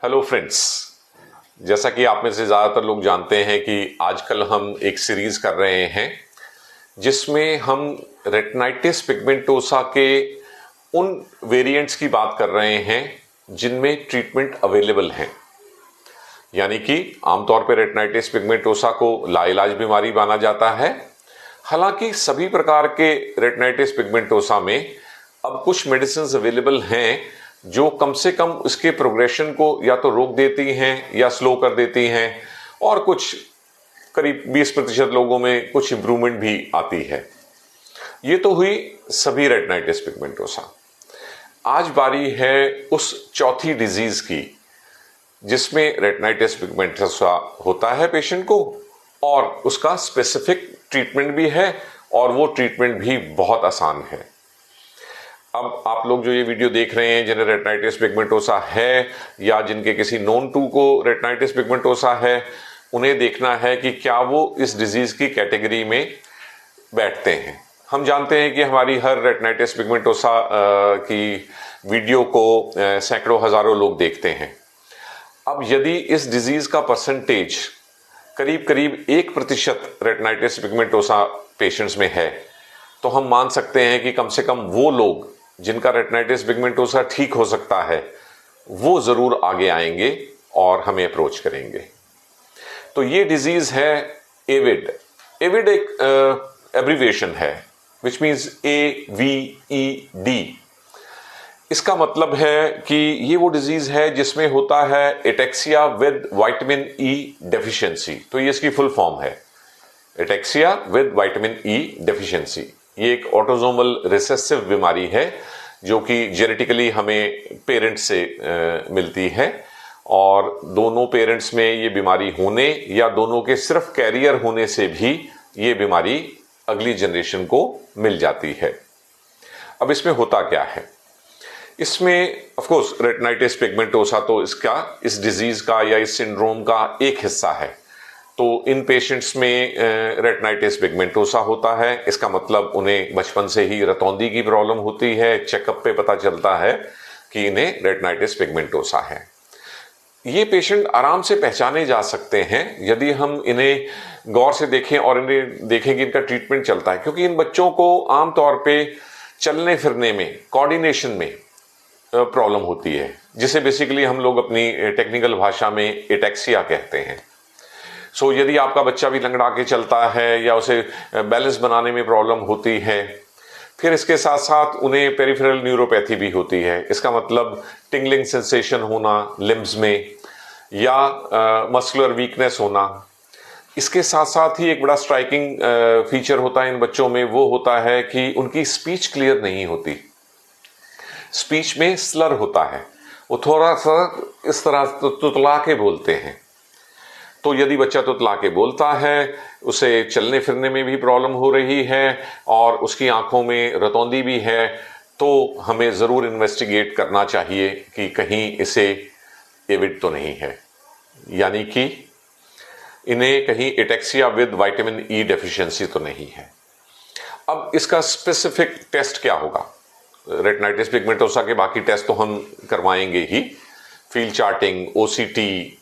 Hello friends, जैसा कि आप में से ज़्यादातर लोग जानते हैं कि आजकल हम एक सीरीज़ कर रहे हैं जिसमें हम रेटिनाइटिस पिगमेंटोसा के उन वेरिएंट्स की बात कर रहे हैं जिनमें ट्रीटमेंट अवेलेबल हैं। यानी कि आमतौर पर रेटिनाइटिस पिगमेंटोसा को लाइलाज बीमारी माना जाता है। हालांकि सभी प्रकार के रेटिनाइटिस पिगमेंटोसा में अब कुछ मेडिसिन अवेलेबल हैं जो कम से कम उसके प्रोग्रेशन को या तो रोक देती हैं या स्लो कर देती हैं, और कुछ करीब 20% लोगों में कुछ इंप्रूवमेंट भी आती है। ये तो हुई सभी रेटिनाइटिस पिगमेंटोसा। आज बारी है उस चौथी डिजीज की जिसमें रेटिनाइटिस पिगमेंटोसा होता है पेशेंट को, और उसका स्पेसिफिक ट्रीटमेंट भी है, और वो ट्रीटमेंट भी बहुत आसान है। अब आप लोग जो ये वीडियो देख रहे हैं जिन्हें रेटिनाइटिस पिगमेंटोसा है या जिनके किसी नोन टू को रेटिनाइटिस पिगमेंटोसा है, उन्हें देखना है कि क्या वो इस डिजीज की कैटेगरी में बैठते हैं। हम जानते हैं कि हमारी हर रेटिनाइटिस पिगमेंटोसा की वीडियो को सैकड़ों हजारों लोग देखते हैं। अब यदि इस डिजीज का परसेंटेज करीब करीब 1% रेटिनाइटिस पिगमेंटोसा पेशेंट्स में है, तो हम मान सकते हैं कि कम से कम वो लोग जिनका रेटिनाइटिस पिगमेंटोसा ठीक हो सकता है वो जरूर आगे आएंगे और हमें अप्रोच करेंगे। तो ये डिजीज है एविड। एविड एक एब्रीविएशन है विच मीन्स AVED। इसका मतलब है कि ये वो डिजीज है जिसमें होता है ataxia with vitamin E deficiency. तो ये इसकी फुल फॉर्म है, ataxia with vitamin E deficiency. ये एक ऑटोसोमल रिसेसिव बीमारी है जो कि जेनेटिकली हमें पेरेंट्स से मिलती है, और दोनों पेरेंट्स में ये बीमारी होने या दोनों के सिर्फ कैरियर होने से भी ये बीमारी अगली जनरेशन को मिल जाती है। अब इसमें होता क्या है? इसमें ऑफ कोर्स रेटिनाइटिस पिगमेंटोसा तो इस डिजीज का या इस सिंड्रोम का एक हिस्सा है। तो इन पेशेंट्स में रेटिनाइटिस पिगमेंटोसा होता है। इसका मतलब उन्हें बचपन से ही रतौंधी की प्रॉब्लम होती है। चेकअप पे पता चलता है कि इन्हें रेटिनाइटिस पिगमेंटोसा है। ये पेशेंट आराम से पहचाने जा सकते हैं यदि हम इन्हें गौर से देखें और इन्हें देखें कि इनका ट्रीटमेंट चलता है, क्योंकि इन बच्चों को आमतौर पे चलने फिरने में, कोऑर्डिनेशन में प्रॉब्लम होती है, जिसे बेसिकली हम लोग अपनी टेक्निकल भाषा में एटेक्सिया कहते हैं। सो यदि आपका बच्चा भी लंगड़ा के चलता है या उसे बैलेंस बनाने में प्रॉब्लम होती है, फिर इसके साथ साथ उन्हें पेरिफेरल न्यूरोपैथी भी होती है। इसका मतलब टिंगलिंग सेंसेशन होना लिम्स में या मस्कुलर वीकनेस होना। इसके साथ साथ ही एक बड़ा स्ट्राइकिंग फीचर होता है इन बच्चों में, वो होता है कि उनकी स्पीच क्लियर नहीं होती। स्पीच में स्लर होता है, वो थोड़ा सा इस तरह तुतला के बोलते हैं। तो यदि बच्चा तुतला के बोलता है, उसे चलने फिरने में भी प्रॉब्लम हो रही है और उसकी आंखों में रतौंधी भी है, तो हमें ज़रूर इन्वेस्टिगेट करना चाहिए कि कहीं इसे एविड तो नहीं है, यानी कि इन्हें कहीं ataxia with vitamin E deficiency तो नहीं है। अब इसका स्पेसिफिक टेस्ट क्या होगा? रेटिनाइटिस पिगमेंटोसा के बाकी टेस्ट तो हम करवाएंगे ही, फील्ड चार्टिंग, OCT,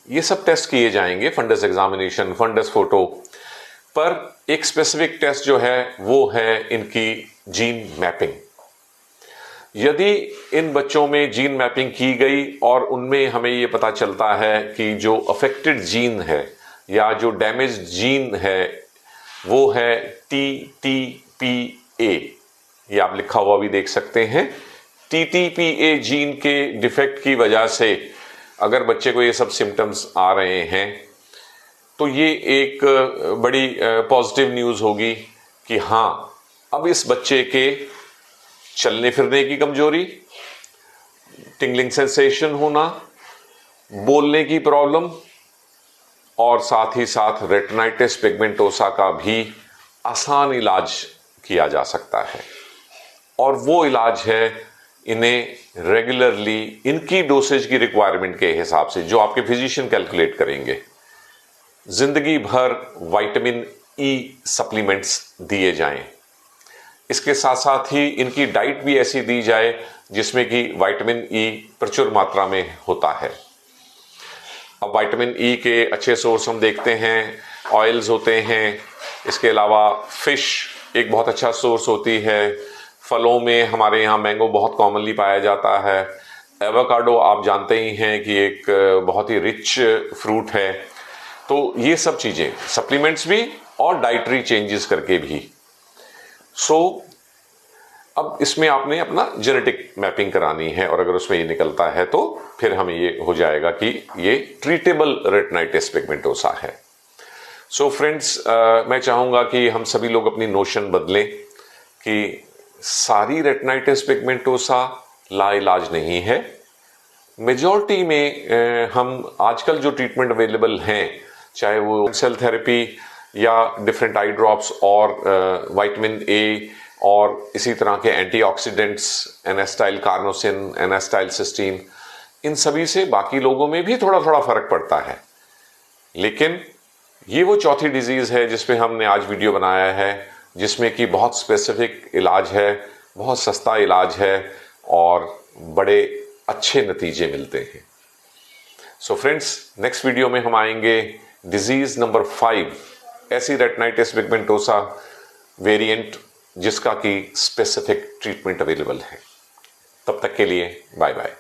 ये सब टेस्ट किए जाएंगे, फंडस एग्जामिनेशन, फंडस फोटो। पर एक स्पेसिफिक टेस्ट जो है वो है इनकी जीन मैपिंग। यदि इन बच्चों में जीन मैपिंग की गई और उनमें हमें ये पता चलता है कि जो अफेक्टेड जीन है या जो डैमेज जीन है वो है TTPA, ये आप लिखा हुआ भी देख सकते हैं। TTPA जीन के डिफेक्ट की वजह से अगर बच्चे को ये सब सिम्टम्स आ रहे हैं तो ये एक बड़ी पॉजिटिव न्यूज़ होगी कि हाँ, अब इस बच्चे के चलने फिरने की कमजोरी, टिंगलिंग सेंसेशन होना, बोलने की प्रॉब्लम और साथ ही साथ रेटिनाइटिस पिगमेंटोसा का भी आसान इलाज किया जा सकता है। और वो इलाज है इन्हें रेगुलरली इनकी डोसेज की रिक्वायरमेंट के हिसाब से, जो आपके फिजिशियन कैलकुलेट करेंगे, जिंदगी भर विटामिन E सप्लीमेंट्स दिए जाएं। इसके साथ साथ ही इनकी डाइट भी ऐसी दी जाए जिसमें कि विटामिन E प्रचुर मात्रा में होता है। अब विटामिन ई के अच्छे सोर्स हम देखते हैं, ऑयल्स होते हैं, इसके अलावा फिश एक बहुत अच्छा सोर्स होती है। फलों में हमारे यहाँ मैंगो बहुत कॉमनली पाया जाता है। एवोकाडो आप जानते ही हैं कि एक बहुत ही रिच फ्रूट है। तो ये सब चीज़ें, सप्लीमेंट्स भी और डाइटरी चेंजेस करके भी। अब इसमें आपने अपना जेनेटिक मैपिंग करानी है, और अगर उसमें ये निकलता है तो फिर हमें ये हो जाएगा कि ये ट्रीटेबल रेटिनाइटिस पिगमेंटोसा है। फ्रेंड्स, मैं चाहूँगा कि हम सभी लोग अपनी नोशन बदलें कि सारी रेटिनाइटिस पिगमेंटोसा लाइलाज नहीं है। मेजॉरिटी में हम आजकल जो ट्रीटमेंट अवेलेबल हैं, चाहे वो सेल थेरेपी या डिफरेंट आई ड्रॉप्स और विटामिन ए और इसी तरह के एंटीऑक्सीडेंट्स, एनास्टाइल कार्नोसिन, एनास्टाइल सिस्टीन, इन सभी से बाकी लोगों में भी थोड़ा थोड़ा फर्क पड़ता है। लेकिन ये वो चौथी डिजीज है जिसपे हमने आज वीडियो बनाया है, जिसमें कि बहुत स्पेसिफिक इलाज है, बहुत सस्ता इलाज है और बड़े अच्छे नतीजे मिलते हैं। फ्रेंड्स, नेक्स्ट वीडियो में हम आएंगे डिजीज नंबर 5, ऐसी रेटिनाइटिस पिगमेंटोसा वेरिएंट जिसका कि स्पेसिफिक ट्रीटमेंट अवेलेबल है। तब तक के लिए बाय बाय।